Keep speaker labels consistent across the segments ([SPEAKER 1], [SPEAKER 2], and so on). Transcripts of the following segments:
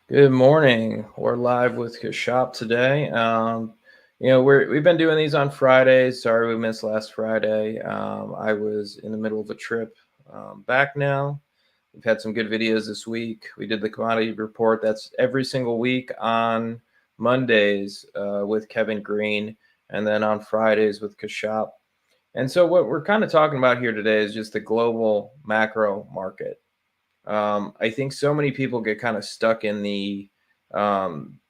[SPEAKER 1] Good morning. We're live with Kashop today. We've been doing these on Fridays. Sorry we missed last Friday. I was in the middle of a trip back now. We've had some good videos this week. We did the commodity report. That's every single week on Mondays with Kevin Green, and then on Fridays with Kashop. And so what we're kind of talking about here today is just the global macro market. I think so many people get kind of stuck in the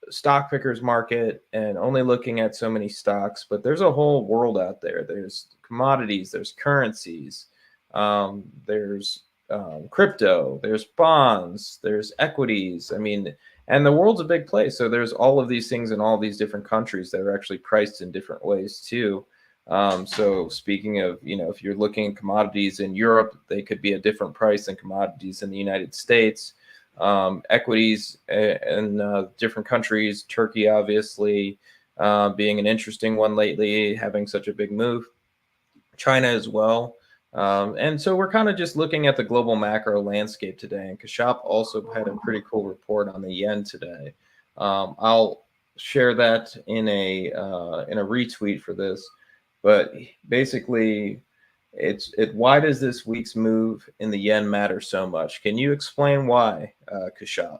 [SPEAKER 1] stock pickers market and only looking at so many stocks, but there's a whole world out there. There's commodities, there's currencies, there's crypto, there's bonds, there's equities. I mean, and the world's a big place. So there's all of these things in all these different countries that are actually priced in different ways too. So speaking of, if you're looking at commodities in Europe, they could be a different price than commodities in the United States. Equities in different countries, Turkey obviously being an interesting one lately, having such a big move. China as well. And so we're kind of just looking at the global macro landscape today. And Kashop also had a pretty cool report on the yen today. I'll share that in a retweet for this. But basically, why does this week's move in the yen matter so much? Can you explain why, Kashop?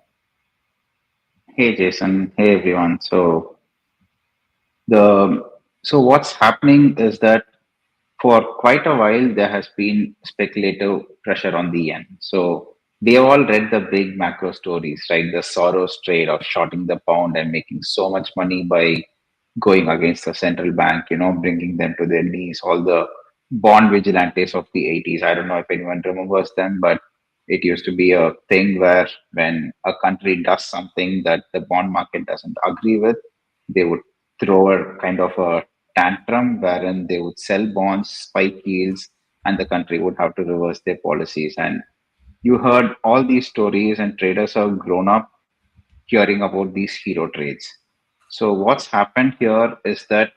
[SPEAKER 2] Hey Jason, hey everyone. The so what's happening is that for quite a while there has been speculative pressure on the yen. So they all read the big macro stories, right? The Soros trade of shorting the pound and making so much money by going against the central bank, bringing them to their knees. All the bond vigilantes of the 80s. I don't know if anyone remembers them, but it used to be a thing where when a country does something that the bond market doesn't agree with, they would throw a kind of a tantrum wherein they would sell bonds, spike yields, and the country would have to reverse their policies. And you heard all these stories, and traders have grown up hearing about these hero trades. So, what's happened here is that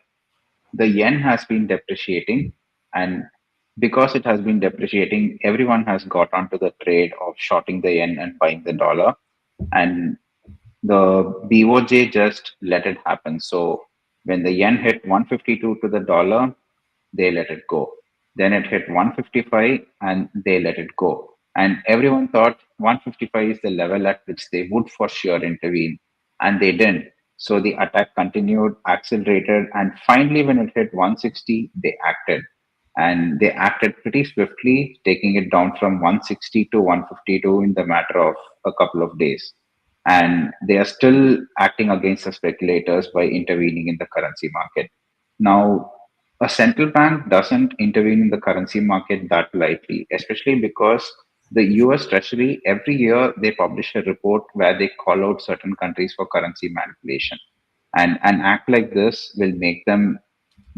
[SPEAKER 2] the yen has been depreciating, and because it has been depreciating, everyone has got onto the trade of shorting the yen and buying the dollar. And the BOJ just let it happen. So when the yen hit 152 to the dollar, they let it go. Then it hit 155 and they let it go. And everyone thought 155 is the level at which they would for sure intervene. And they didn't. So the attack continued, accelerated, and finally, when it hit 160, they acted. And they acted pretty swiftly, taking it down from 160 to 152 in the matter of a couple of days. And they are still acting against the speculators by intervening in the currency market. Now, a central bank doesn't intervene in the currency market that lightly, especially because the US Treasury, every year, they publish a report where they call out certain countries for currency manipulation. And an act like this will make them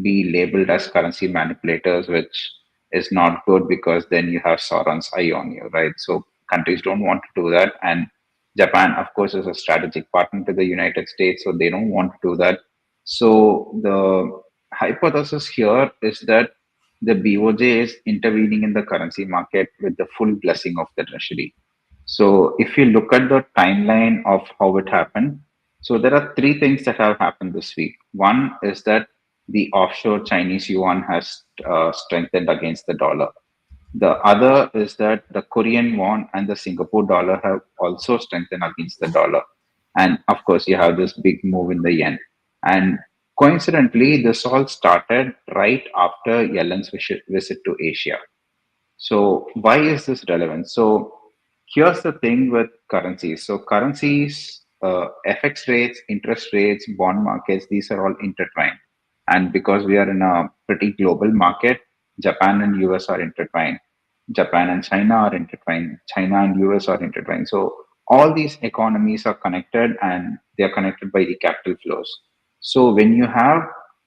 [SPEAKER 2] be labeled as currency manipulators, which is not good because then you have Sauron's eye on you, right? So countries don't want to do that. And Japan, of course, is a strategic partner to the United States, so they don't want to do that. So the hypothesis here is that the BOJ is intervening in the currency market with the full blessing of the Treasury. So if you look at the timeline of how it happened, so there are three things that have happened this week. One is that the offshore Chinese yuan has strengthened against the dollar. The other is that the Korean won and the Singapore dollar have also strengthened against the dollar. And of course, you have this big move in the yen. And coincidentally, this all started right after Yellen's visit to Asia. So, why is this relevant? So, here's the thing with currencies. So, currencies, FX rates, interest rates, bond markets, these are all intertwined. And because we are in a pretty global market, Japan and US are intertwined. Japan and China are intertwined. China and US are intertwined. So, all these economies are connected and they are connected by the capital flows. So, when you have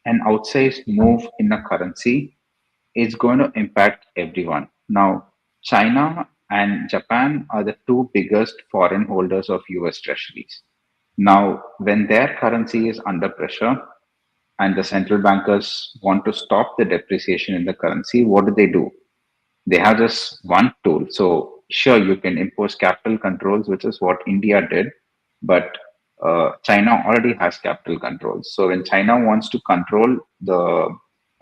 [SPEAKER 2] an outsized move in a currency, it's going to impact everyone. Now, China and Japan are the two biggest foreign holders of US treasuries. Now, when their currency is under pressure and the central bankers want to stop the depreciation in the currency, what do? They have just one tool. So, sure, you can impose capital controls, which is what India did. but China already has capital controls. So when China wants to control the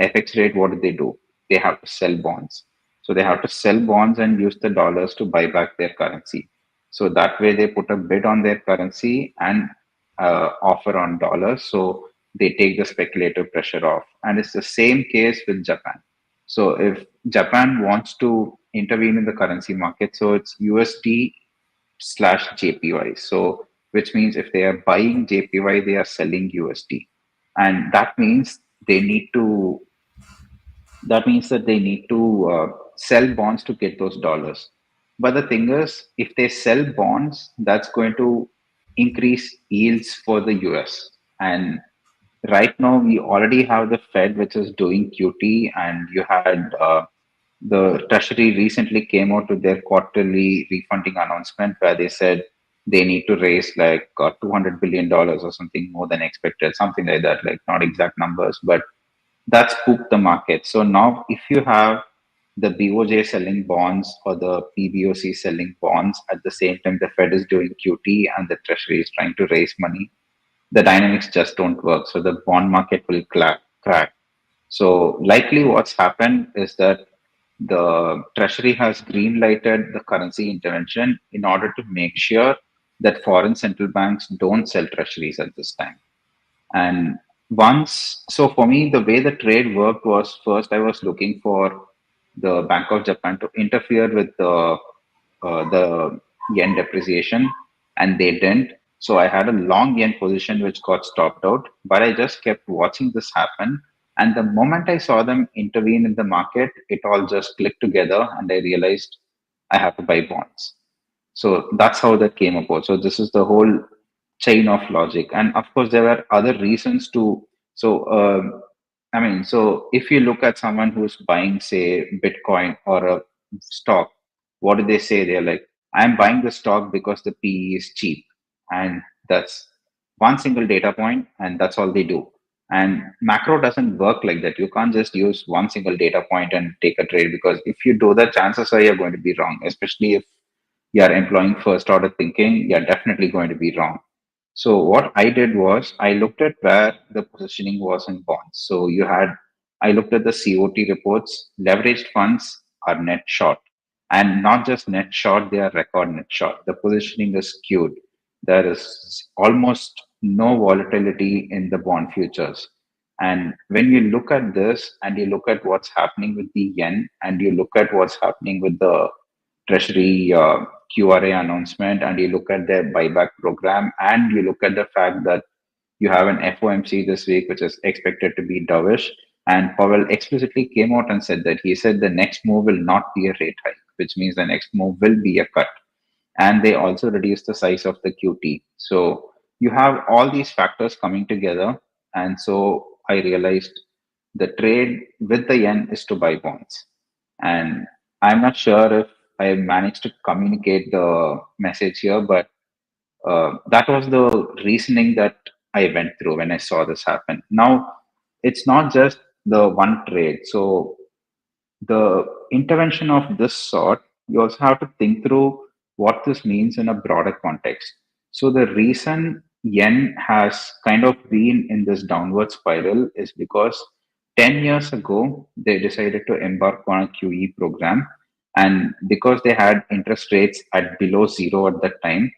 [SPEAKER 2] FX rate, what do? They have to sell bonds. So they have to sell bonds and use the dollars to buy back their currency. So that way they put a bid on their currency and offer on dollars. So they take the speculative pressure off. And it's the same case with Japan. So if Japan wants to intervene in the currency market, so it's USD slash JPY. So, which means if they are buying JPY, they are selling USD. And they need to, that means that they need to sell bonds to get those dollars. But the thing is, if they sell bonds, that's going to increase yields for the US. And right now, we already have the Fed, which is doing QT, and you had the Treasury recently came out with their quarterly refunding announcement where they said they need to raise like $200 billion or something more than expected, something like that, like not exact numbers, but that spooked the market. So now, if you have the BOJ selling bonds or the PBOC selling bonds at the same time the Fed is doing QT and the Treasury is trying to raise money, the dynamics just don't work. So the bond market will crack. So likely what's happened is that the Treasury has green lighted the currency intervention in order to make sure that foreign central banks don't sell treasuries at this time. And so for me, the way the trade worked was first I was looking for the Bank of Japan to interfere with the yen depreciation, and they didn't. So I had a long yen position which got stopped out, but I just kept watching this happen. And the moment I saw them intervene in the market, it all just clicked together, and I realized I have to buy bonds. So that's how that came about. So this is the whole chain of logic, and of course there were other reasons to. So so if you look at someone who's buying, say, Bitcoin or a stock, what do they say? They're like, I'm buying the stock because the PE is cheap, and that's one single data point, and that's all they do. And macro doesn't work like that. You can't just use one single data point and take a trade, because if you do that, chances are you're going to be wrong, especially if you are employing first order thinking, you're definitely going to be wrong. So what I did was I looked at where the positioning was in bonds. So I looked at the COT reports. Leveraged funds are net short, and not just net short, they are record net short. The positioning is skewed. There is almost no volatility in the bond futures. And when you look at this and you look at what's happening with the yen and you look at what's happening with the Treasury QRA announcement, and you look at their buyback program, and you look at the fact that you have an FOMC this week, which is expected to be dovish. And Powell explicitly came out and said that he said the next move will not be a rate hike, which means the next move will be a cut. And they also reduced the size of the QT. So you have all these factors coming together. And so I realized the trade with the yen is to buy bonds. And I'm not sure if I managed to communicate the message here, but that was the reasoning that I went through when I saw this happen. Now, it's not just the one trade. So the intervention of this sort, you also have to think through what this means in a broader context. So the reason yen has kind of been in this downward spiral is because 10 years ago, they decided to embark on a QE program. And because they had interest rates at below zero at that time,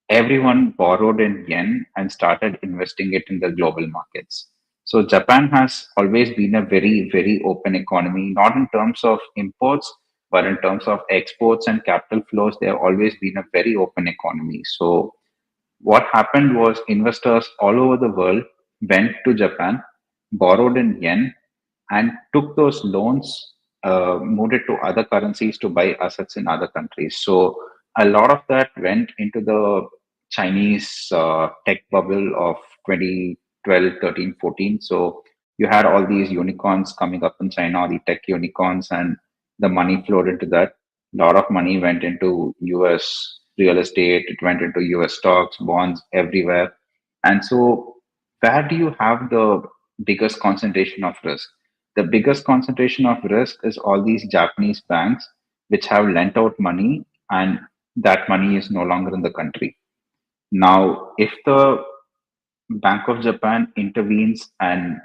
[SPEAKER 2] everyone borrowed in yen and started investing it in the global markets. So Japan has always been a very, very open economy, not in terms of imports, but in terms of exports and capital flows. They have always been a very open economy. So what happened was investors all over the world went to Japan, borrowed in yen, and took those loans, moved it to other currencies to buy assets in other countries. So a lot of that went into the Chinese tech bubble of 2012, 13, 14. So you had all these unicorns coming up in China, the tech unicorns, and the money flowed into that. A lot of money went into US real estate, it went into US stocks, bonds, everywhere. And so, where do you have the biggest concentration of risk? The biggest concentration of risk is all these Japanese banks which have lent out money, and that money is no longer in the country. Now, if the Bank of Japan intervenes and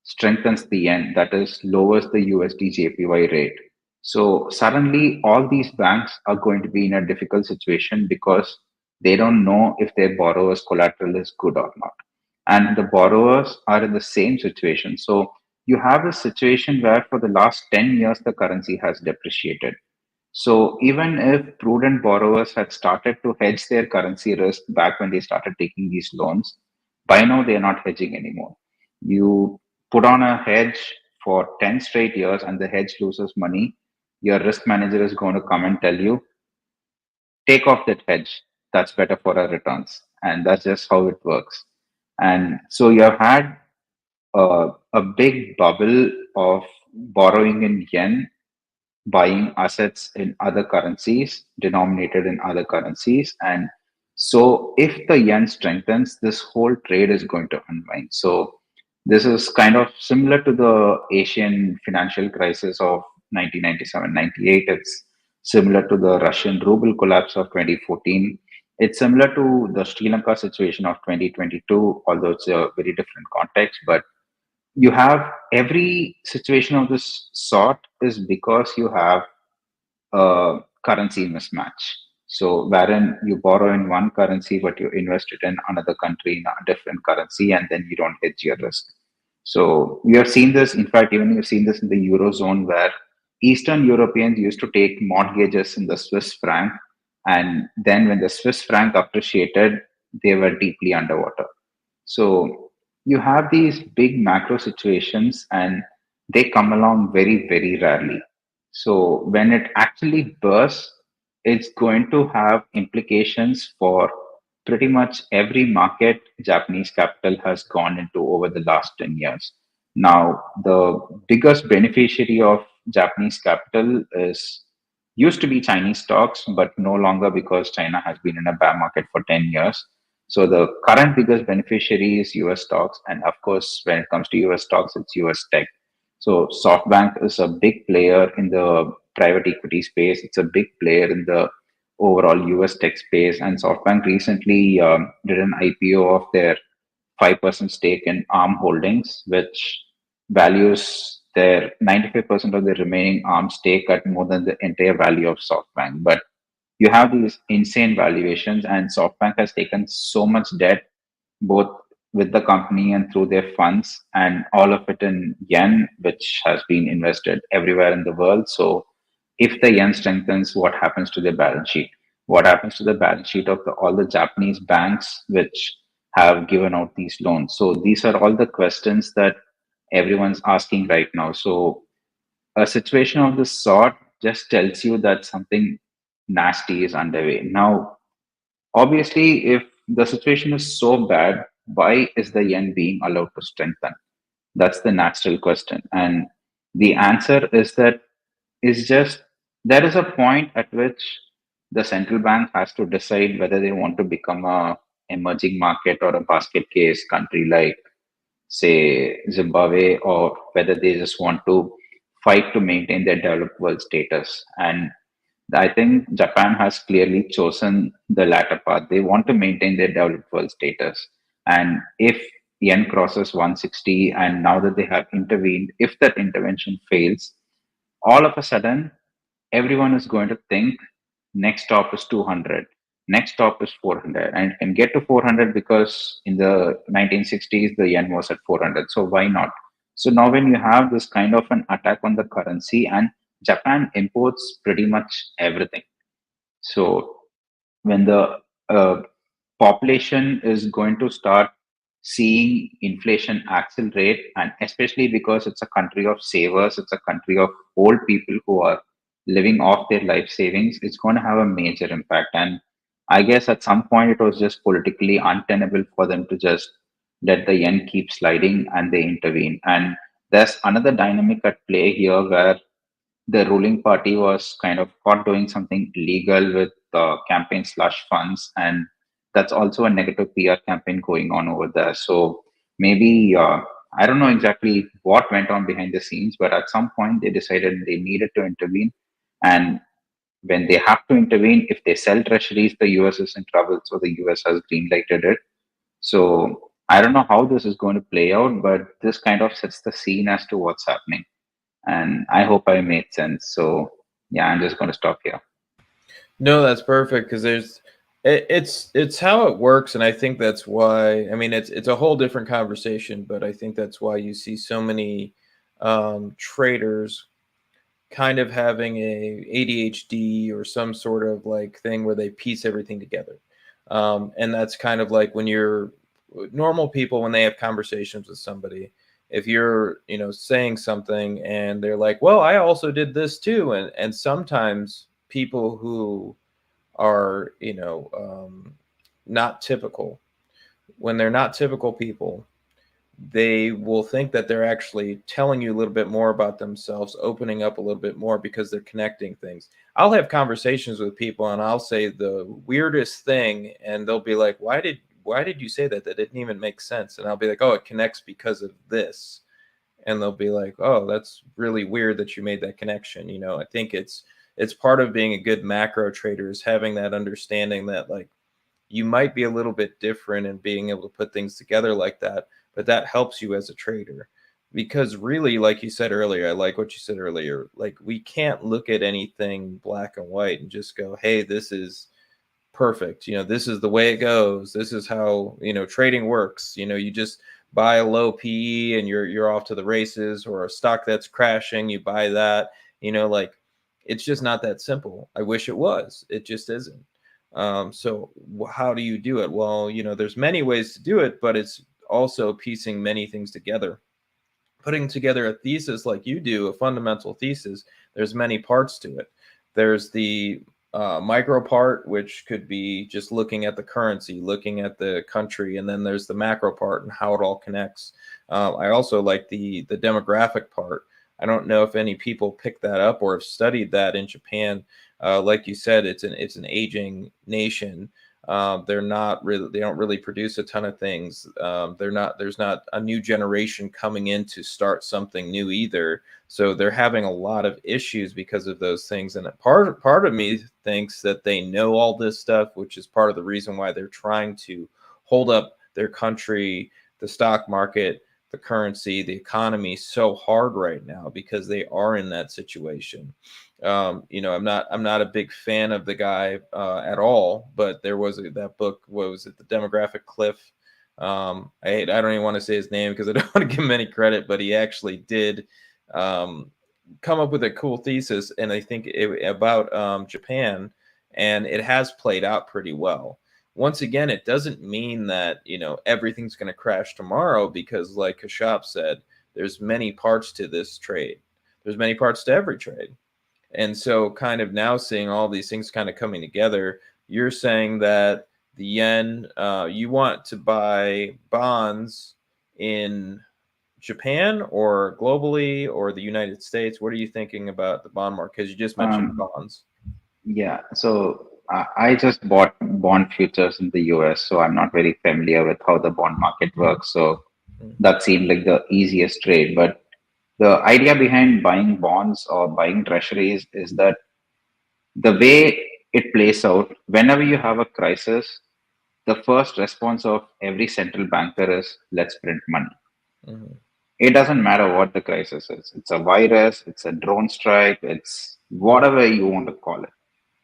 [SPEAKER 2] strengthens the yen, that is, lowers the USD JPY rate. So suddenly, all these banks are going to be in a difficult situation because they don't know if their borrowers' collateral is good or not. And the borrowers are in the same situation. So you have a situation where for the last 10 years, the currency has depreciated. So even if prudent borrowers had started to hedge their currency risk back when they started taking these loans, by now they are not hedging anymore. You put on a hedge for 10 straight years and the hedge loses money, your risk manager is going to come and tell you, take off that hedge. That's better for our returns. And that's just how it works. And so you have had a big bubble of borrowing in yen, buying assets in other currencies, denominated in other currencies. And so if the yen strengthens, this whole trade is going to unwind. So this is kind of similar to the Asian financial crisis of 1997-98. It's similar to the Russian ruble collapse of 2014. It's similar to the Sri Lanka situation of 2022, although it's a very different context. But you have every situation of this sort is because you have currency mismatch. So, wherein you borrow in one currency, but you invest it in another country in a different currency, and then you don't hedge your risk. So, we have seen this. In fact, even you've seen this in the Eurozone, where Eastern Europeans used to take mortgages in the Swiss franc, and then when the Swiss franc appreciated, they were deeply underwater. So you have these big macro situations and they come along very, very rarely. So when it actually bursts, it's going to have implications for pretty much every market Japanese capital has gone into over the last 10 years. Now, the biggest beneficiary of Japanese capital is used to be Chinese stocks, but no longer because China has been in a bear market for 10 years. So the current biggest beneficiary is US stocks. And of course, when it comes to US stocks, it's US tech. So SoftBank is a big player in the private equity space. It's a big player in the overall US tech space. And SoftBank recently did an IPO of their 5% stake in ARM Holdings, which values their 95% of the remaining ARM stake at more than the entire value of SoftBank. But you have these insane valuations, and SoftBank has taken so much debt, both with the company and through their funds, and all of it in yen, which has been invested everywhere in the world. So, if the yen strengthens, what happens to the balance sheet? What happens to the balance sheet of all the Japanese banks which have given out these loans? So, these are all the questions that everyone's asking right now. So, a situation of this sort just tells you that something nasty is underway. Now, obviously, if the situation is so bad, why is the yen being allowed to strengthen? That's the natural question. And the answer is that is just there is a point at which the central bank has to decide whether they want to become a emerging market or a basket case country like say Zimbabwe, or whether they just want to fight to maintain their developed world status. And I think Japan has clearly chosen the latter path. They want to maintain their developed world status. And if yen crosses 160, and now that they have intervened, if that intervention fails, all of a sudden, everyone is going to think next stop is 200, next stop is 400, and it can get to 400 because in the 1960s the yen was at 400. So why not? So now when you have this kind of an attack on the currency, and Japan imports pretty much everything. So when the population is going to start seeing inflation accelerate, and especially because it's a country of savers, it's a country of old people who are living off their life savings, it's going to have a major impact. And I guess at some point it was just politically untenable for them to just let the yen keep sliding, and they intervene. And there's another dynamic at play here where the ruling party was kind of caught doing something illegal with campaign slush funds, and that's also a negative PR campaign going on over there. So maybe I don't know exactly what went on behind the scenes, but at some point they decided they needed to intervene. And when they have to intervene, if they sell treasuries, the US is in trouble. So the US has green lighted it. So I don't know how this is going to play out, but this kind of sets the scene as to what's happening. And I hope I made sense. So yeah, I'm just going to stop here.
[SPEAKER 1] No, that's perfect because it's how it works, and I think that's why. I mean, it's a whole different conversation, but I think that's why you see so many traders kind of having a ADHD or some sort of like thing where they piece everything together. And that's kind of like when you're normal people when they have conversations with somebody. If you're, saying something and they're like, "Well, I also did this too," and sometimes people who are, not typical, when they're not typical people, they will think that they're actually telling you a little bit more about themselves, opening up a little bit more because they're connecting things. I'll have conversations with people and I'll say the weirdest thing and they'll be like, "Why did you say that? That didn't even make sense." And I'll be like, "Oh, it connects because of this." And they'll be like, "Oh, that's really weird that you made that connection." I think it's part of being a good macro trader is having that understanding that like you might be a little bit different in being able to put things together like that, but that helps you as a trader. Because really, like you said earlier, I like what you said earlier, like we can't look at anything black and white and just go, "Hey, this is perfect. This is the way it goes. This is how, trading works." You just buy a low PE and you're off to the races, or a stock that's crashing, you buy that, like it's just not that simple. I wish it was. It just isn't. So how do you do it? Well, there's many ways to do it, but it's also piecing many things together. Putting together a thesis like you do, a fundamental thesis, there's many parts to it. There's the micro part, which could be just looking at the currency, looking at the country, and then there's the macro part and how it all connects. I also like the demographic part. I don't know if any people pick that up or have studied that in Japan. Like you said, it's an aging nation. They don't really produce a ton of things. There's not a new generation coming in to start something new either. So they're having a lot of issues because of those things. And part of me thinks that they know all this stuff, which is part of the reason why they're trying to hold up their country, the stock market, the currency, the economy so hard right now because they are in that situation. I'm not a big fan of the guy at all, but there was that book. What was it? The Demographic Cliff. I don't even want to say his name because I don't want to give him any credit, but he actually did come up with a cool thesis, and I think about Japan, and it has played out pretty well. Once again, it doesn't mean that everything's going to crash tomorrow because, like Kashop said, there's many parts to this trade. There's many parts to every trade. And so, kind of now seeing all these things kind of coming together, you're saying that the yen, you want to buy bonds in Japan or globally or the United States. What are you thinking about the bond market? Because you just mentioned
[SPEAKER 2] Um,
[SPEAKER 1] bonds.
[SPEAKER 2] yeah, so I just bought bond futures in the US, so I'm not very familiar with how the bond market works. So
[SPEAKER 1] Mm,
[SPEAKER 2] that seemed like the easiest trade. But the idea behind buying bonds or buying treasuries is that the way it plays out, whenever you have a crisis, the first response of every central banker is let's print money.
[SPEAKER 1] mhm,
[SPEAKER 2] It doesn't matter what the crisis is. It's a virus, it's a drone strike, it's whatever you want to call it.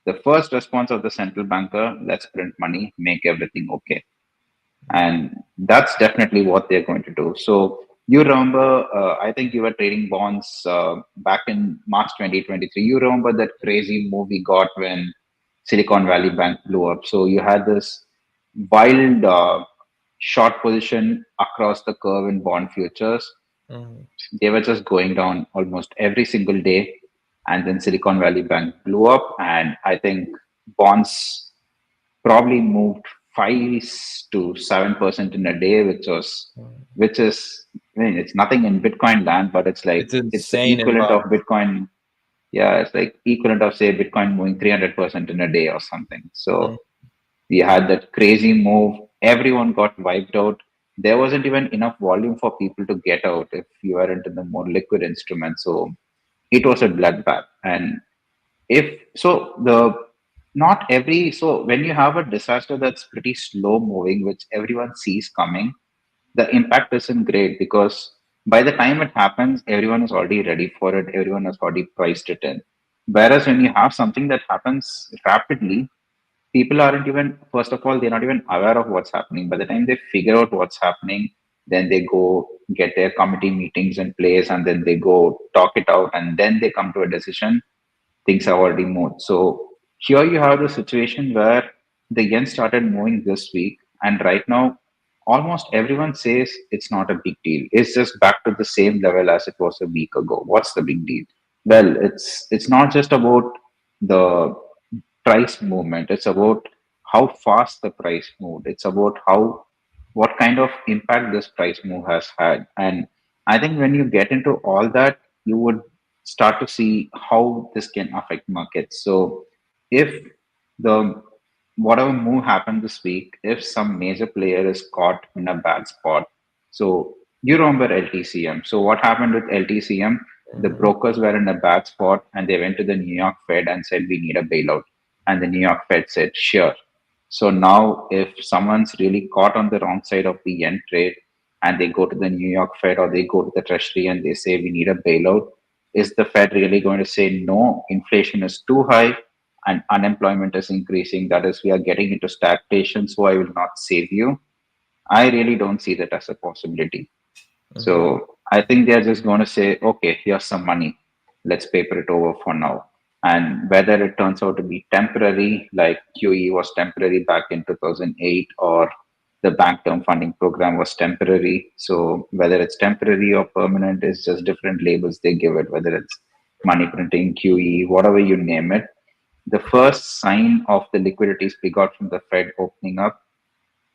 [SPEAKER 2] The first response of the central banker, let's print money, make everything okay. And that's definitely what they're going to do. So you remember, I think you were trading bonds back in March 2023. You remember that crazy move we got when Silicon Valley Bank blew up. So you had this wild short position across the curve in bond futures.
[SPEAKER 1] mhm,
[SPEAKER 2] They were just going down almost every single day. And then Silicon Valley Bank blew up. And I think bonds probably moved 5 to 7% in a day,
[SPEAKER 1] mhm.
[SPEAKER 2] which is, I mean, it's nothing in Bitcoin land, but
[SPEAKER 1] It's
[SPEAKER 2] it's the
[SPEAKER 1] insane in
[SPEAKER 2] equivalent of
[SPEAKER 1] bonds.
[SPEAKER 2] Bitcoin. Yeah, it's like equivalent of say Bitcoin moving 300% in a day or something.
[SPEAKER 1] Mm,
[SPEAKER 2] So we had that crazy move. Everyone got wiped out. There wasn't even enough volume for people to get out if you weren't in the more liquid instrument. So it was a bloodbath. And if so, the not every so when you have a disaster that's pretty slow moving, which everyone sees coming, the impact isn't great because by the time it happens, everyone is already ready for it. Everyone has already priced it in. Whereas when you have something that happens rapidly, people aren't even, first of all, they're not even aware of what's happening. By the time they figure out what's happening, then they go get their committee meetings in place and then they go talk it out and then they come to a decision. Things have already moved. So here you have the situation where the yen started moving this week, and right now almost everyone says it's not a big deal. It's just back to the same level as it was a week ago. What's the big deal? Well, it's not just about the price movement. It's about how fast the price moved. It's about how what kind of impact this price move has had. And I think when you get into all that, you would start to see how this can affect markets. So if the whatever move happened this week, if some major player is caught in a bad spot, so you remember LTCM. So what happened with LTCM? The
[SPEAKER 1] Mhm.
[SPEAKER 2] brokers were in a bad spot and they went to the New York Fed and said we need a bailout. And the New York Fed said sure. So now if someone's really caught on the wrong side of the yen trade and they go to the New York Fed or they go to the Treasury and they say we need a bailout, is the Fed really going to say no, inflation is too high and unemployment is increasing? That is, we are getting into stagflation, so I will not save you. I really don't see that as a possibility.
[SPEAKER 1] Mhm.
[SPEAKER 2] So I think they're just going to say, okay, here's some money. Let's paper it over for now. And whether it turns out to be temporary, like QE was temporary back in 2008, or the bank term funding program was temporary. So whether it's temporary or permanent is just different labels they give it, whether it's money printing, QE, whatever you name it. The first sign of the liquidities we got from the Fed opening up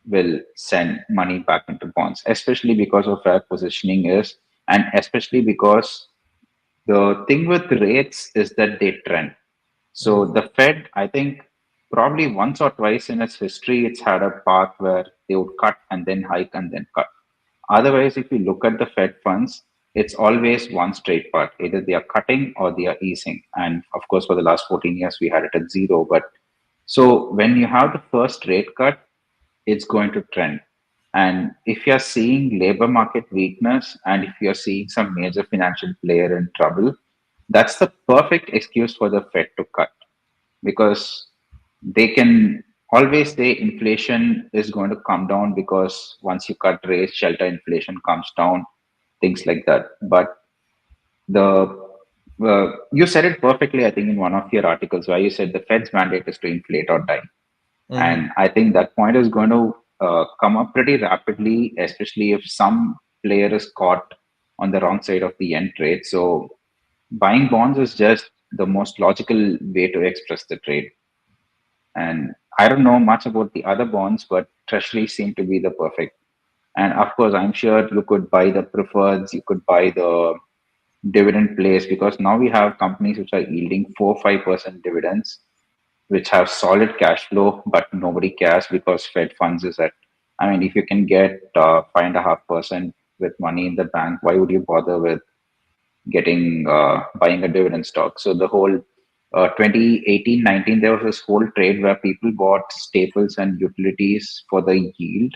[SPEAKER 2] will send money back into bonds, especially because of where positioning is, and especially because the thing with rates is that they trend. So
[SPEAKER 1] Mhm.
[SPEAKER 2] the Fed, I think, probably once or twice in its history, it's had a path where they would cut and then hike and then cut. Otherwise, if you look at the Fed funds, it's always one straight path. Either they are cutting or they are easing. And of course, for the last 14 years, we had it at zero. But so when you have the first rate cut, it's going to trend. And if you're seeing labor market weakness and if you're seeing some major financial player in trouble, that's the perfect excuse for the Fed to cut because they can always say inflation is going to come down because once you cut rates, shelter inflation comes down, things like that. But the you said it perfectly, I think, in one of your articles where you said the Fed's mandate is to inflate or die.
[SPEAKER 1] Mhm.
[SPEAKER 2] And I think that point is going to come up pretty rapidly, especially if some player is caught on the wrong side of the end trade. So buying bonds is just the most logical way to express the trade. And I don't know much about the other bonds, but treasuries seem to be the perfect. And of course, I'm sure you could buy the preferreds, you could buy the dividend plays because now we have companies which are yielding 4 5% dividends which have solid cash flow, but nobody cares because Fed funds is at. I mean, if you can get 5.5% with money in the bank, why would you bother with getting buying a dividend stock? So the whole 2018-19, there was this whole trade where people bought staples and utilities for the yield,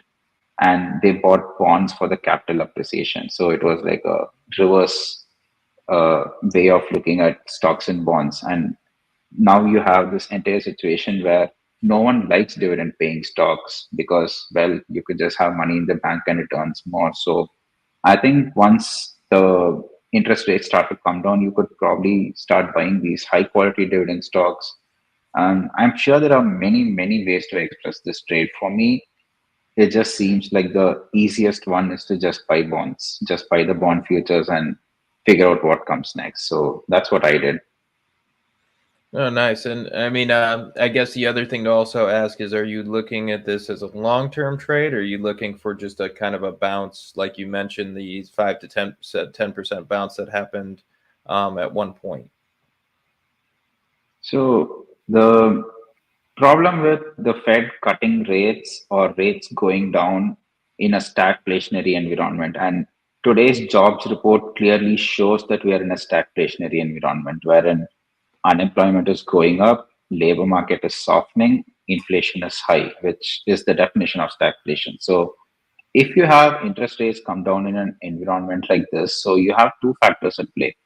[SPEAKER 2] and they bought bonds for the capital appreciation. So it was like a reverse way of looking at stocks and bonds. And now you have this entire situation where no one likes dividend paying stocks because, well, you could just have money in the bank and it earns more. So I think once the interest rates start to come down, you could probably start buying these high quality dividend stocks. And I'm sure there are many, many ways to express this trade. For me, it just seems like the easiest one is to just buy bonds, just buy the bond futures and figure out what comes next. So that's what I did.
[SPEAKER 1] Oh, nice. And I mean, I guess the other thing to also ask is, are you looking at this as a long-term trade, or are you looking for just a kind of a bounce, like you mentioned, the 5 to 10%, 10% bounce that happened at one point?
[SPEAKER 2] So the problem with the Fed cutting rates or rates going down in a stagflationary environment, and today's jobs report clearly shows that we are in a stagflationary environment wherein unemployment is going up, labor market is softening, inflation is high, which is the definition of stagflation. So if you have interest rates come down in an environment like this, so you have two factors at play.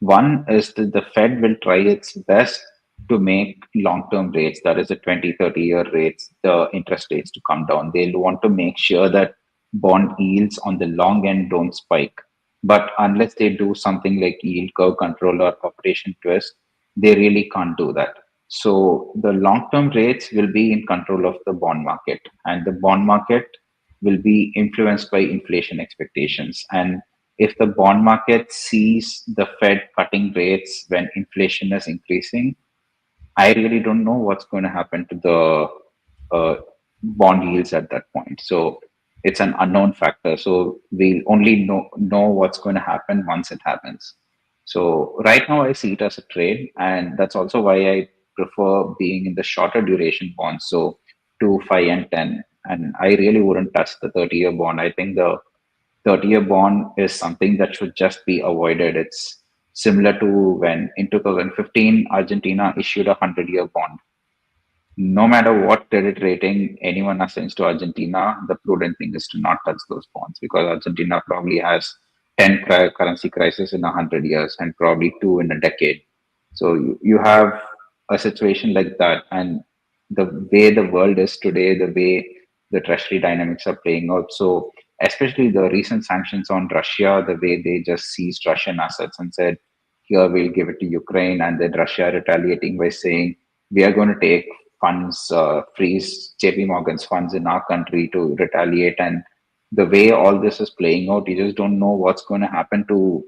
[SPEAKER 2] One is that the Fed will try its best to make long term rates, that is the 20, 30-year rates, the interest rates to come down. They'll want to make sure that bond yields on the long end don't spike. But unless they do something like yield curve control or operation twist, they really can't do that. So the long term rates will be in control of the bond market, and the bond market will be influenced by inflation expectations. And if the bond market sees the Fed cutting rates when inflation is increasing, I really don't know what's going to happen to the bond yields at that point. So it's an unknown factor. So we'll only know what's going to happen once it happens. So right now I see it as a trade, and that's also why I prefer being in the shorter duration bonds. So 2, 5, and 10. And I really wouldn't touch the 30-year bond. I think the 30-year bond is something that should just be avoided. It's similar to when in 2015 Argentina issued a 100-year bond. No matter what credit rating anyone assigns to Argentina, the prudent thing is to not touch those bonds, because Argentina probably has 10 currency crises in 100 years and probably two in a decade. So you have a situation like that, and the way the world is today, the way the treasury dynamics are playing out. So especially the recent sanctions on Russia, the way they just seized Russian assets and said, here we'll give it to Ukraine, and then Russia retaliating by saying, we are going to take funds, freeze JP Morgan's funds in our country to retaliate. And the way all this is playing out, you just don't know what's going to happen to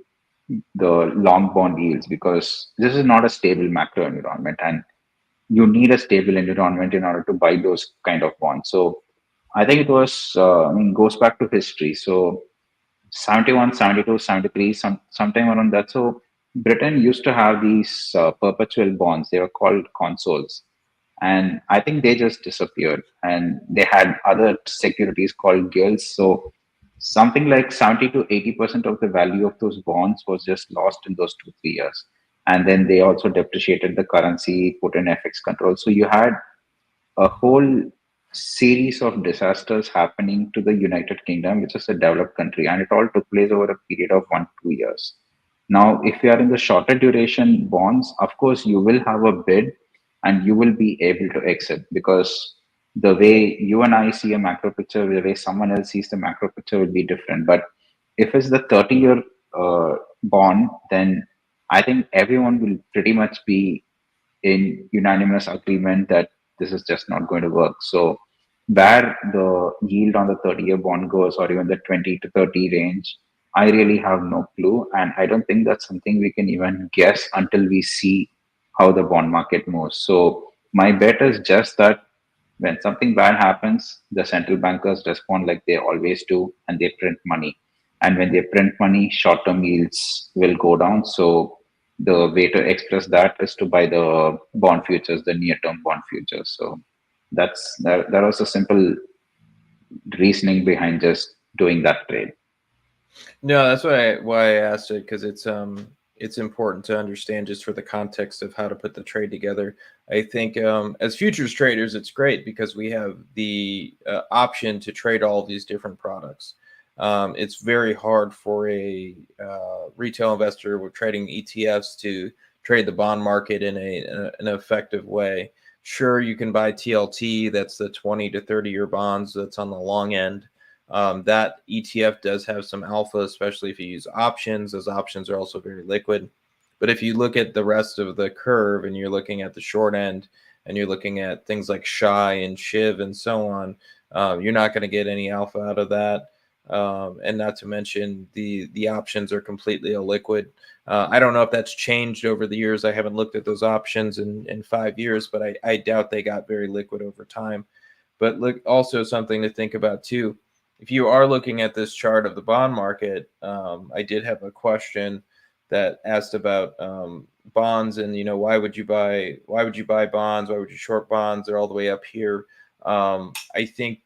[SPEAKER 2] the long bond yields, because this is not a stable macro environment, and you need a stable environment in order to buy those kind of bonds. So I think it was, goes back to history. So 71, 72, 73, sometime around that. So Britain used to have these perpetual bonds. They were called consoles. And I think they just disappeared. And they had other securities called gilts. So something like 70 to 80% of the value of those bonds was just lost in those 2, 3 years. And then they also depreciated the currency, put in FX control. So you had a whole series of disasters happening to the United Kingdom, which is a developed country, and it all took place over a period of 1, 2 years. Now, if you are in the shorter duration bonds, of course, you will have a bid and you will be able to exit, because the way you and I see a macro picture, the way someone else sees the macro picture will be different. But if it's the 30-year bond, then I think everyone will pretty much be in unanimous agreement that this is just not going to work. So where the yield on the 30-year bond goes, or even the 20 to 30 range, I really have no clue. And I don't think that's something we can even guess until we see how the bond market moves. So my bet is just that when something bad happens, the central bankers respond like they always do, and they print money. And when they print money, short term yields will go down. So the way to express that is to buy the bond futures, the near term bond futures. So that was a simple reasoning behind just doing that trade.
[SPEAKER 1] No, that's why I asked it, because it's important to understand just for the context of how to put the trade together. I think as futures traders, it's great because we have the option to trade all these different products. It's very hard for a retail investor with trading ETFs to trade the bond market in an effective way. Sure, you can buy TLT, that's the 20 to 30-year bonds, that's on the long end. That ETF does have some alpha, especially if you use options. Those options are also very liquid. But if you look at the rest of the curve and you're looking at the short end and you're looking at things like SHI and SHIV and so on, you're not going to get any alpha out of that. And not to mention the options are completely illiquid. I don't know if that's changed over the years. I haven't looked at those options in 5 years, but I doubt they got very liquid over time. But look, also something to think about too. If you are looking at this chart of the bond market, I did have a question that asked about bonds, and why would you buy bonds? Why would you short bonds? They're all the way up here. I think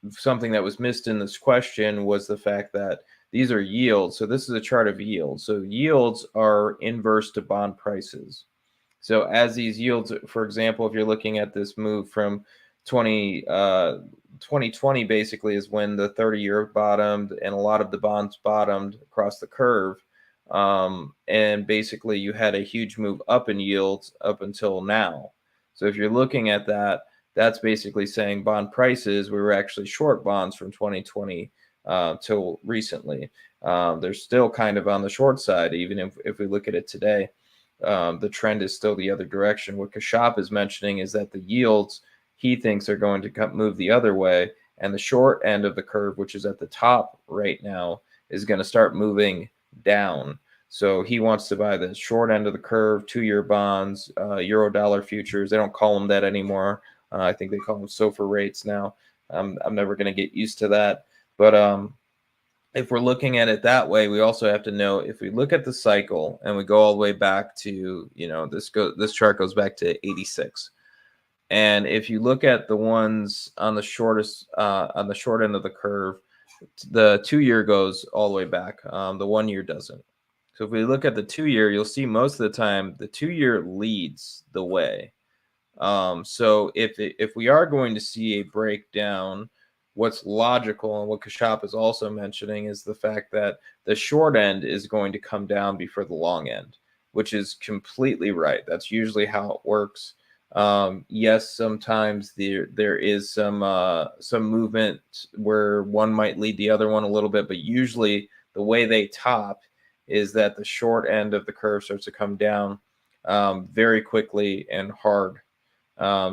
[SPEAKER 1] something that was missed in this question was the fact that these are yields. So this is a chart of yields. So yields are inverse to bond prices. So as these yields, for example, if you're looking at this move from 2020 basically is when the 30-year bottomed and a lot of the bonds bottomed across the curve. And basically you had a huge move up in yields up until now. So if you're looking at that, that's basically saying bond prices, we were actually short bonds from 2020 till recently. They're still kind of on the short side, even if we look at it today. The trend is still the other direction. What Kashop is mentioning is that the yields he thinks are going to move the other way, and the short end of the curve, which is at the top right now, is going to start moving down. So he wants to buy the short end of the curve, 2-year bonds, euro dollar futures. They don't call them that anymore. I think they call them SOFR rates now. I'm never going to get used to that. But if we're looking at it that way, we also have to know if we look at the cycle and we go all the way back to, this chart goes back to 86. And if you look at the ones on the short end of the curve, the 2-year goes all the way back. The 1-year doesn't. So if we look at the 2-year, you'll see most of the time the 2-year leads the way. So if we are going to see a breakdown, what's logical and what Kashop is also mentioning is the fact that the short end is going to come down before the long end, which is completely right. That's usually how it works. Yes, sometimes there is some movement where one might lead the other one a little bit, but usually the way they top is that the short end of the curve starts to come down very quickly and hard.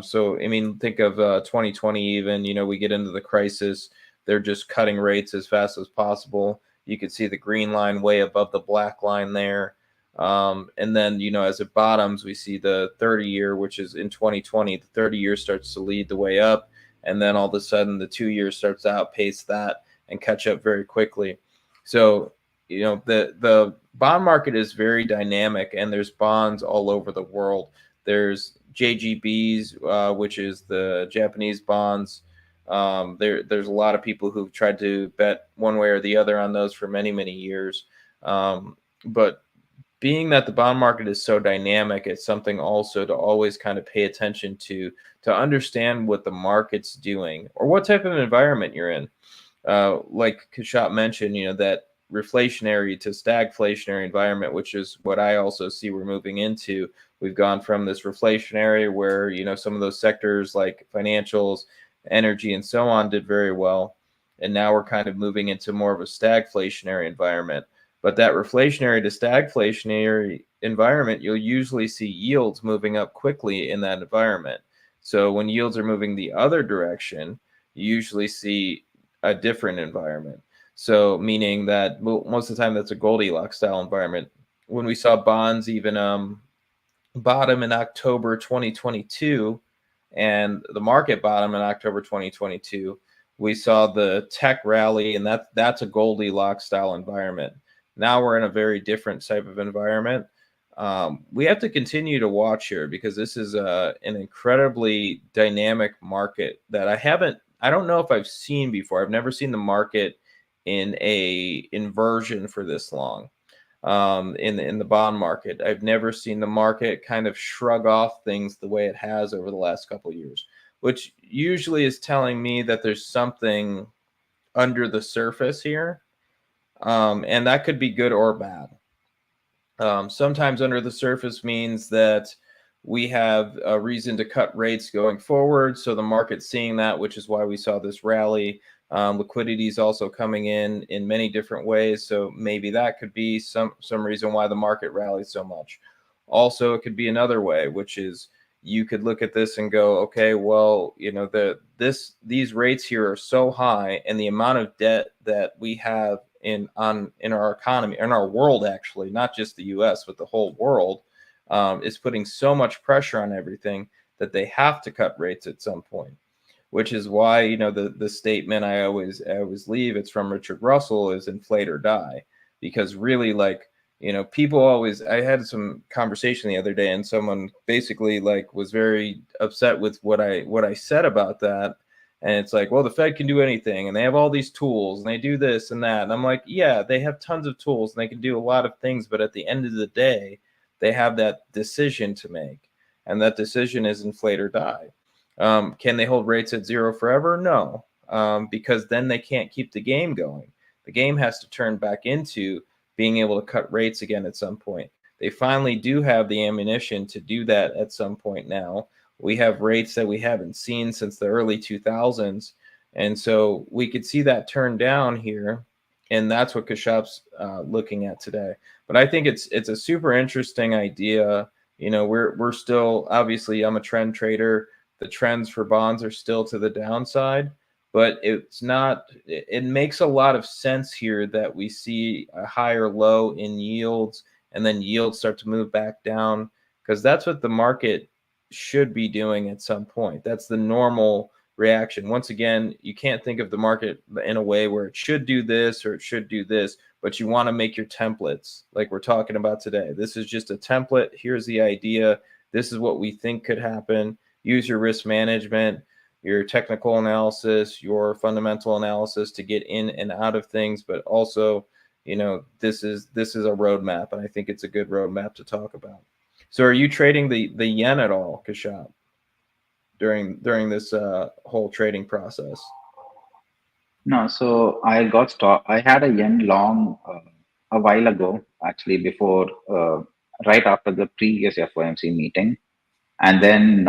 [SPEAKER 1] So, I mean, think of 2020 even, we get into the crisis. They're just cutting rates as fast as possible. You could see the green line way above the black line there. And then, as it bottoms, we see the 30-year, which is in 2020, the 30-year starts to lead the way up. And then all of a sudden, the 2-year starts to outpace that and catch up very quickly. So, the bond market is very dynamic, and there's bonds all over the world. There's JGBs, which is the Japanese bonds. There's a lot of people who've tried to bet one way or the other on those for many, many years. But being that the bond market is so dynamic, it's something also to always kind of pay attention to understand what the market's doing or what type of environment you're in. Like Kashop mentioned, that reflationary to stagflationary environment, which is what I also see we're moving into. We've gone from this reflationary where, some of those sectors like financials, energy, and so on did very well. And now we're kind of moving into more of a stagflationary environment. But that reflationary to stagflationary environment, you'll usually see yields moving up quickly in that environment. So when yields are moving the other direction, you usually see a different environment. So meaning that most of the time that's a Goldilocks style environment. When we saw bonds even bottom in October 2022 and the market bottom in October 2022, we saw the tech rally, and that's a Goldilocks style environment. Now we're in a very different type of environment. We have to continue to watch here because this is an incredibly dynamic market that I don't know if I've seen before. I've never seen the market in a inversion for this long. In the bond market, I've never seen the market kind of shrug off things the way it has over the last couple of years, which usually is telling me that there's something under the surface here. And that could be good or bad. Sometimes under the surface means that we have a reason to cut rates going forward. So the market's seeing that, which is why we saw this rally. Liquidity is also coming in many different ways. So maybe that could be some reason why the market rallied so much. Also, it could be another way, which is you could look at this and go, okay, well, these rates here are so high, and the amount of debt that we have in our economy, in our world, actually, not just the U.S., but the whole world, is putting so much pressure on everything that they have to cut rates at some point. Which is why, the statement I always leave, it's from Richard Russell, is inflate or die. Because really, people always, I had some conversation the other day and someone basically was very upset with what I said about that. And it's like, well, the Fed can do anything and they have all these tools and they do this and that. And I'm like, yeah, they have tons of tools and they can do a lot of things. But at the end of the day, they have that decision to make, and that decision is inflate or die. Can they hold rates at zero forever? No, because then they can't keep the game going. The game has to turn back into being able to cut rates again at some point. They finally do have the ammunition to do that at some point now. We have rates that we haven't seen since the early 2000s. And so we could see that turn down here. And that's what Kashap's looking at today. But I think it's a super interesting idea. You know, we're still, obviously, I'm a trend trader. The trends for bonds are still to the downside, but it's not, it makes a lot of sense here that we see a higher low in yields and then yields start to move back down, because that's what the market should be doing at some point. That's the normal reaction. Once again, you can't think of the market in a way where it should do this or it should do this, but you want to make your templates like we're talking about today. This is just a template. Here's the idea. This is what we think could happen. Use your risk management, your technical analysis, your fundamental analysis to get in and out of things, but also, you know, this is a roadmap, and I think it's a good roadmap to talk about. So are you trading the yen at all, Kashap, during this whole trading process?
[SPEAKER 2] No, so I had a yen long a while ago, actually, before right after the previous FOMC meeting, and then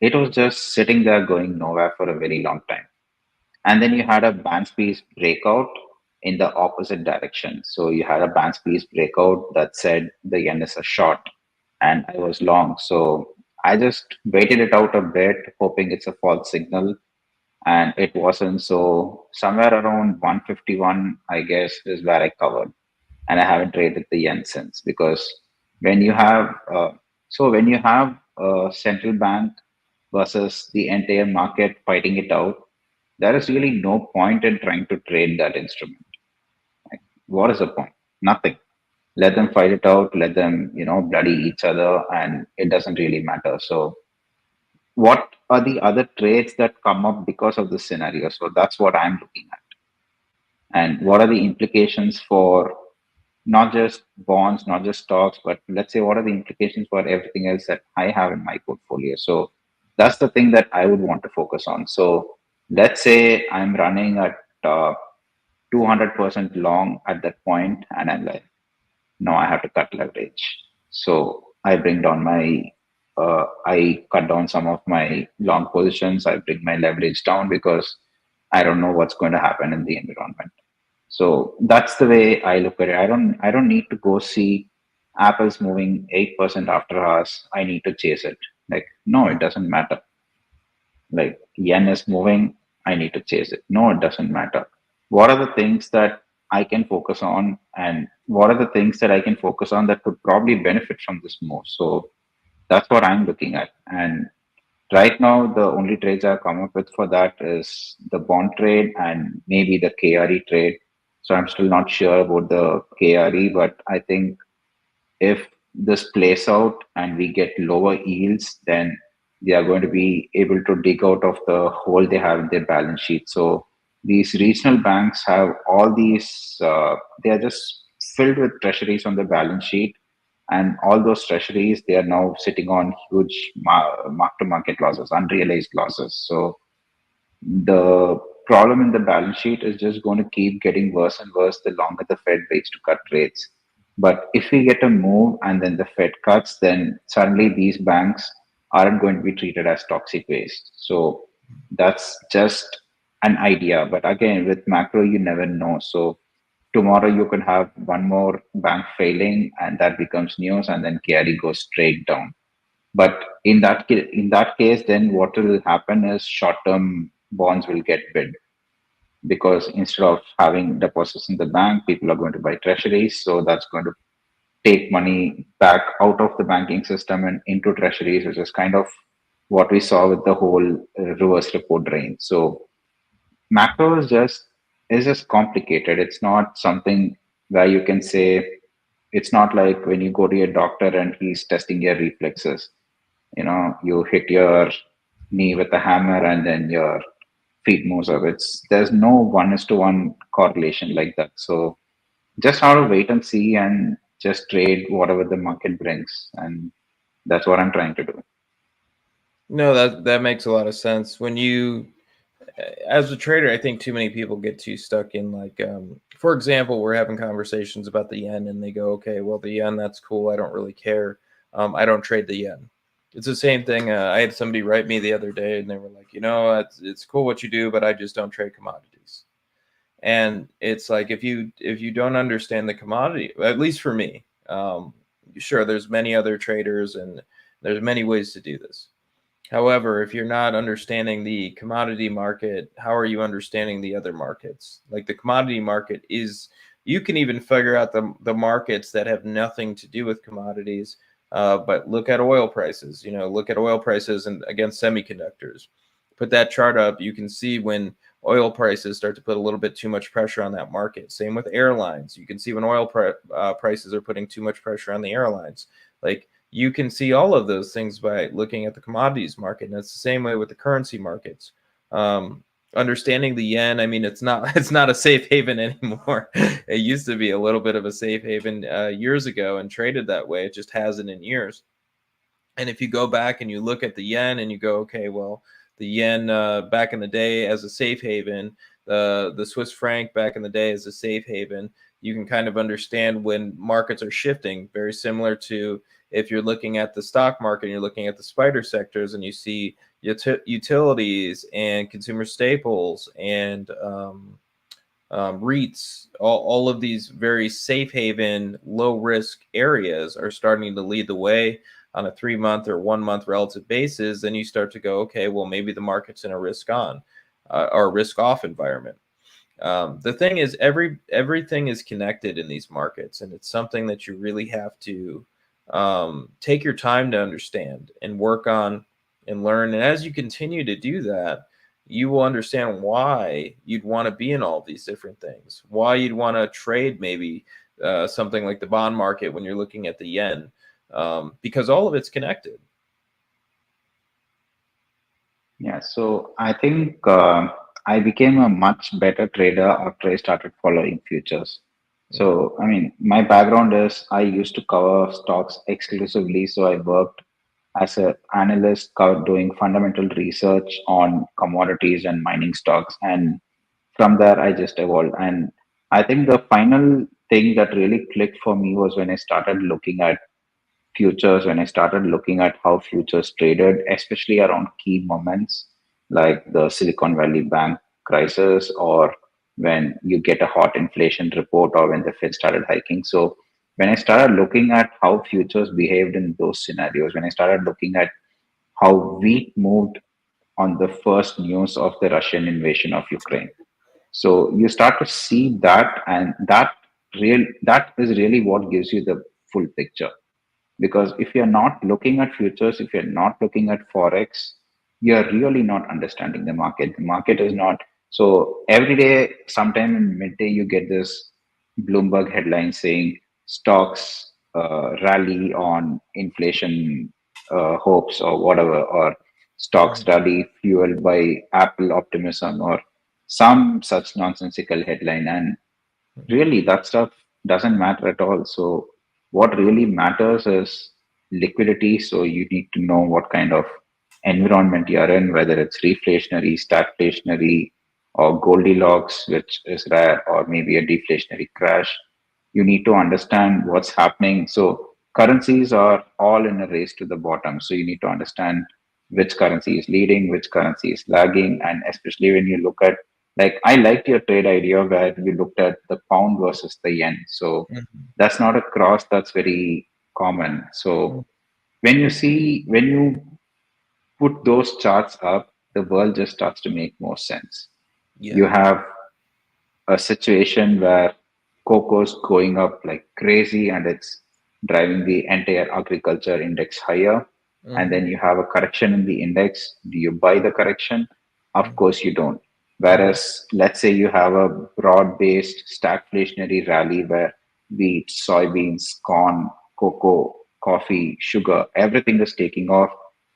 [SPEAKER 2] it was just sitting there going nowhere for a very long time. And then you had a band piece breakout in the opposite direction. So you had a band piece breakout that said the yen is a short, and I was long. So I just waited it out a bit, hoping it's a false signal, and it wasn't. So somewhere around 151, I guess, is where I covered, and I haven't traded the yen since, because when you have when you have a central bank versus the entire market fighting it out, there is really no point in trying to trade that instrument. Like, what is the point? Nothing. Let them fight it out. Let them, bloody each other, and it doesn't really matter. So, what are the other trades that come up because of this scenario? So that's what I'm looking at, and what are the implications for not just bonds, not just stocks, but let's say what are the implications for everything else that I have in my portfolio. So that's the thing that I would want to focus on. So let's say I'm running at 200% long at that point, and I'm like, no, I have to cut leverage. So I cut down some of my long positions. I bring my leverage down because I don't know what's going to happen in the environment. So that's the way I look at it. I don't need to go see Apple's moving 8% after us. I need to chase it. Like, no, it doesn't matter. Like, yen is moving, I need to chase it. No, it doesn't matter. What are the things that I can focus on, and what are the things that I can focus on that could probably benefit from this move? So that's what I'm looking at. And right now, the only trades I've come up with for that is the bond trade and maybe the KRE trade. So I'm still not sure about the KRE, but I think if this plays out and we get lower yields, then they are going to be able to dig out of the hole they have in their balance sheet. So these regional banks have all these, they are just filled with treasuries on the balance sheet. And all those treasuries, they are now sitting on huge mark to market losses, unrealized losses. So the problem in the balance sheet is just going to keep getting worse and worse the longer the Fed waits to cut rates. But if we get a move and then the Fed cuts, then suddenly these banks aren't going to be treated as toxic waste. So that's just an idea. But again, with macro, you never know. So tomorrow you can have one more bank failing, and that becomes news, and then carry goes straight down. But in that case, then what will happen is short-term bonds will get bid, because instead of having deposits in the bank, people are going to buy treasuries. So that's going to take money back out of the banking system and into treasuries, which is kind of what we saw with the whole reverse repo drain. So macro is just complicated. It's not something where you can say, it's not like when you go to your doctor and he's testing your reflexes. You hit your knee with a hammer and then your feet moves up. There's no 1:1 correlation like that. So just have to wait and see. And just trade whatever the market brings, and that's what I'm trying to do.
[SPEAKER 1] No, that makes a lot of sense. When you, as a trader, I think too many people get too stuck in like, for example, we're having conversations about the yen, and they go, okay, well, the yen, that's cool. I don't really care. I don't trade the yen. It's the same thing. I had somebody write me the other day, and they were like, it's cool what you do, but I just don't trade commodities. And it's like if you don't understand the commodity, at least for me, sure, there's many other traders, and there's many ways to do this. However, if you're not understanding the commodity market, how are you understanding the other markets? Like the commodity market is, you can even figure out the markets that have nothing to do with commodities. But look at oil prices, look at oil prices and against semiconductors. Put that chart up. You can see when oil prices start to put a little bit too much pressure on that market. Same with airlines. You can see when oil prices are putting too much pressure on the airlines. Like, you can see all of those things by looking at the commodities market, and it's the same way with the currency markets. Understanding the yen, I mean, it's not a safe haven anymore. It used to be a little bit of a safe haven years ago and traded that way. It just hasn't in years. And if you go back and you look at the yen and you go, okay, well, the yen back in the day as a safe haven, the Swiss franc back in the day as a safe haven, you can kind of understand when markets are shifting. Very similar to if you're looking at the stock market and you're looking at the spider sectors and you see utilities and consumer staples and REITs, all of these very safe haven, low risk areas are starting to lead the way on a 3-month or 1-month relative basis. Then you start to go, okay, well, maybe the market's in a risk on or risk off environment. The thing is, everything is connected in these markets, and it's something that you really have to take your time to understand and work on and learn. And as you continue to do that, you will understand why you'd want to be in all these different things, why you'd want to trade maybe something like the bond market when you're looking at the yen, because all of it's connected.
[SPEAKER 2] Yeah, so I think I became a much better trader after I started following futures. So, I mean, my background is I used to cover stocks exclusively. So I worked as an analyst doing fundamental research on commodities and mining stocks. And from there, I just evolved. And I think the final thing that really clicked for me was when I started looking at futures, when I started looking at how futures traded, especially around key moments like the Silicon Valley Bank crisis, or when you get a hot inflation report, or when the Fed started hiking. So when I started looking at how futures behaved in those scenarios, when I started looking at how wheat moved on the first news of the Russian invasion of Ukraine, so you start to see that, and that is really what gives you the full picture. Because if you're not looking at futures, if you're not looking at forex, you're really not understanding the market. The market is not. So every day, sometime in midday, you get this Bloomberg headline saying stocks rally on inflation hopes or whatever, or stocks
[SPEAKER 1] Mhm.
[SPEAKER 2] rally fueled by Apple optimism, or some such nonsensical headline. And really, that stuff doesn't matter at all. So what really matters is liquidity. So you need to know what kind of environment you're in, whether it's reflationary, stagflationary, or Goldilocks, which is rare, or maybe a deflationary crash. You need to understand what's happening. So currencies are all in a race to the bottom. So you need to understand which currency is leading, which currency is lagging, and especially when you look at, like, I liked your trade idea where you looked at the pound versus the yen. So
[SPEAKER 1] Mhm.
[SPEAKER 2] that's not a cross that's very common.
[SPEAKER 1] Mhm.
[SPEAKER 2] So when you put those charts up, the world just starts to make more sense. You
[SPEAKER 1] Yeah.
[SPEAKER 2] have a situation where cocoa's going up like crazy and it's driving the entire agriculture index higher. And
[SPEAKER 1] Hmm.
[SPEAKER 2] then you have a correction in the index. Do you buy the correction? Of course you don't.
[SPEAKER 1] Hmm.
[SPEAKER 2] Whereas, let's say you have a broad based stagflationary rally where wheat, soybeans, corn, cocoa, coffee, sugar, everything is taking off,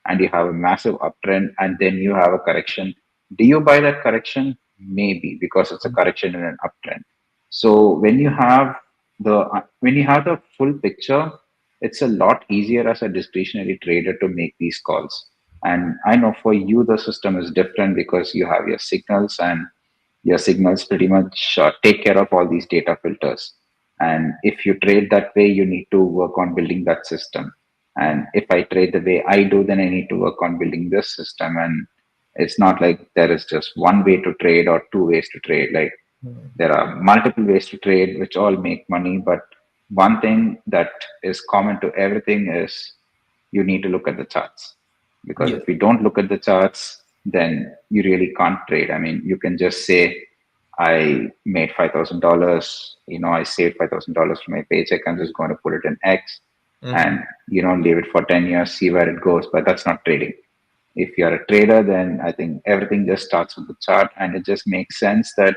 [SPEAKER 2] and you have a massive uptrend, and then you have a correction. Do you buy that correction? Maybe, because it's a correction in an uptrend. So when you have the when you have the full picture, it's a lot easier as a discretionary trader to make these calls. And I know for you the system is different because you have your signals, and your signals pretty much take care of all these data filters. And if you trade that way, you need to work on building that system. And if I trade the way I do, then I need to work on building this system. And it's not like there is just one way to trade or two ways to trade. Like there are multiple ways to trade, which all make money. But one thing that is common to everything is you need to look at the charts. Because
[SPEAKER 1] Yeah.
[SPEAKER 2] if you don't look at the charts, then you really can't trade. I mean, you can just say, I made $5,000, I saved $5,000 from my paycheck. I'm just going to put it in X
[SPEAKER 1] Hmm.
[SPEAKER 2] and, leave it for 10 years, see where it goes. But that's not trading. If you're a trader, then I think everything just starts with the chart, and it just makes sense that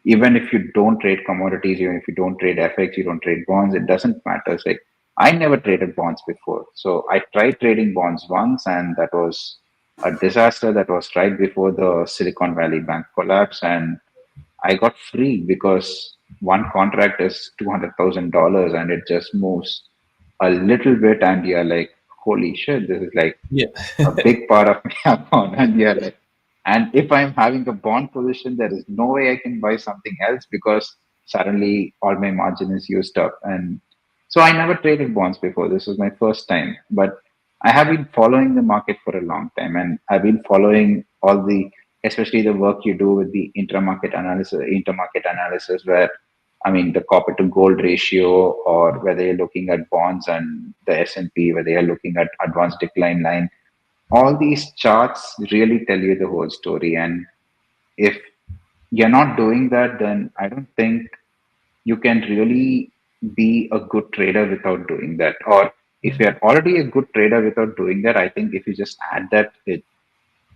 [SPEAKER 2] even if you don't trade commodities, even if you don't trade FX, you don't trade bonds, it doesn't matter. It's like I never traded bonds before. So I tried trading bonds once, and that was a disaster. That was right before the Silicon Valley Bank collapse. And I got free because one contract is $200,000 and it just moves a little bit. And you're like, holy shit, this is like
[SPEAKER 1] Yeah.
[SPEAKER 2] a big part of my account. And yeah, like, and if I'm having a bond position, there is no way I can buy something else because suddenly all my margin is used up. And so I never traded bonds before. This was my first time, but I have been following the market for a long time, and I've been following all the, especially the work you do with the intermarket analysis, where I mean the copper to gold ratio, or whether you're looking at bonds and the S&P, whether you're looking at advanced decline line, all these charts really tell you the whole story. And if you're not doing that, then I don't think you can really be a good trader without doing that. Or if you're already a good trader without doing that, I think if you just add that, it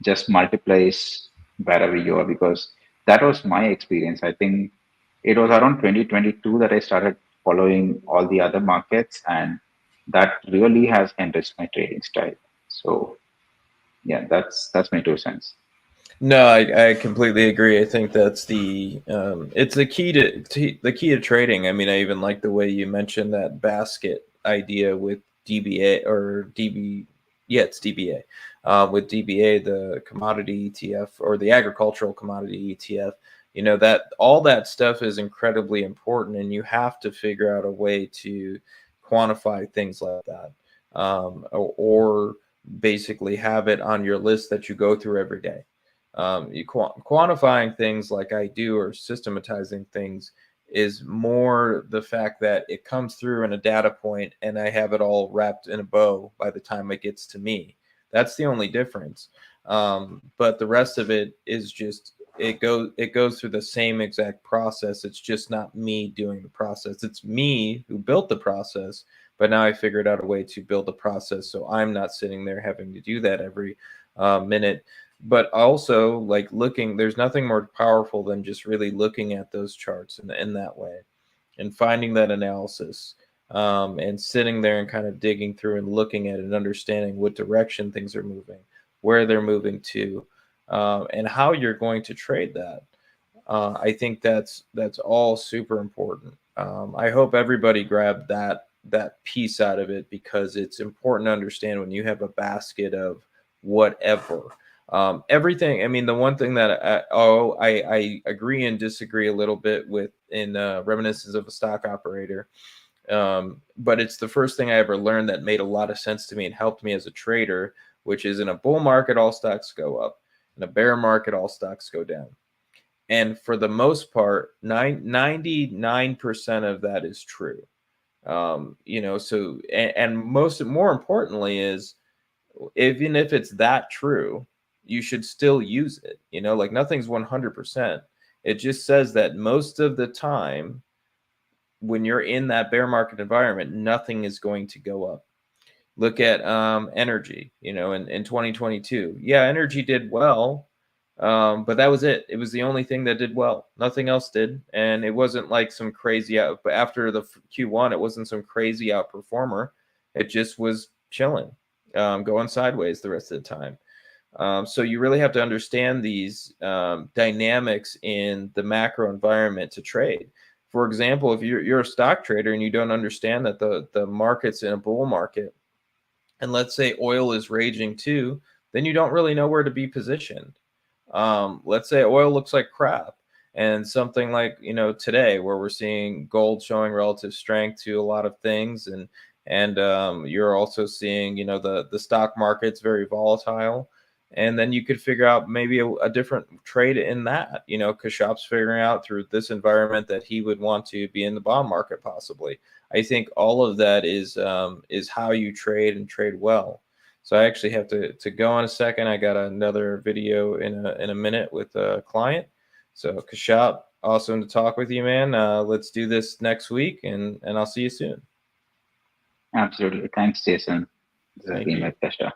[SPEAKER 2] just multiplies wherever you are. Because that was my experience. I think it was around 2022 that I started following all the other markets, and that really has enriched my trading style. So yeah, that's my 2 cents.
[SPEAKER 1] No, I completely agree. I think that's it's the key the key to trading. I mean, I even like the way you mentioned that basket idea with DBA or DB. Yeah, it's DBA. With DBA, the commodity ETF or the agricultural commodity ETF. You know that all that stuff is incredibly important, and you have to figure out a way to quantify things like that, or basically have it on your list that you go through every day. You quantifying things like I do or systematizing things is more the fact that it comes through in a data point and I have it all wrapped in a bow by the time it gets to me. That's the only difference. But the rest of it is just it goes through the same exact process. It's just not me doing the process. It's me who built the process, but now I figured out a way to build the process so I'm not sitting there having to do that every minute. But also like looking, there's nothing more powerful than just really looking at those charts in that way and finding that analysis, and sitting there and kind of digging through and looking at it and understanding what direction things are moving, where they're moving to, and how you're going to trade that. I think that's all super important. I hope everybody grabbed that piece out of it because it's important to understand when you have a basket of whatever. Everything. I mean, the one thing that I agree and disagree a little bit with in Reminiscence of a Stock Operator, but it's the first thing I ever learned that made a lot of sense to me and helped me as a trader, which is in a bull market, all stocks go up. In a bear market, all stocks go down. And for the most part, 99% of that is true. So and more importantly is even if it's that true, you should still use it. Like nothing's 100%. It just says that most of the time when you're in that bear market environment, nothing is going to go up. Look at energy, in 2022. Yeah, energy did well, but that was it. It was the only thing that did well. Nothing else did. And it wasn't like some crazy out, but after the Q1, it wasn't some crazy outperformer. It just was chilling, going sideways the rest of the time. So you really have to understand these dynamics in the macro environment to trade. for example, if you're a stock trader and you don't understand that the market's in a bull market, and let's say oil is raging too, then you don't really know where to be positioned. Let's say oil looks like crap, and something like today, where we're seeing gold showing relative strength to a lot of things, and you're also seeing the stock market's very volatile, and then you could figure out maybe a different trade in that. Kashop's figuring out through this environment that he would want to be in the bond market possibly. I think all of that is how you trade and trade well. So I actually have to go in a second. I got another video in a minute with a client. So Kashop, awesome to talk with you, man. Let's do this next week, and I'll see you soon.
[SPEAKER 2] Absolutely. Thanks, Jason. This has
[SPEAKER 1] Thank
[SPEAKER 2] been my
[SPEAKER 1] you.
[SPEAKER 2] pleasure.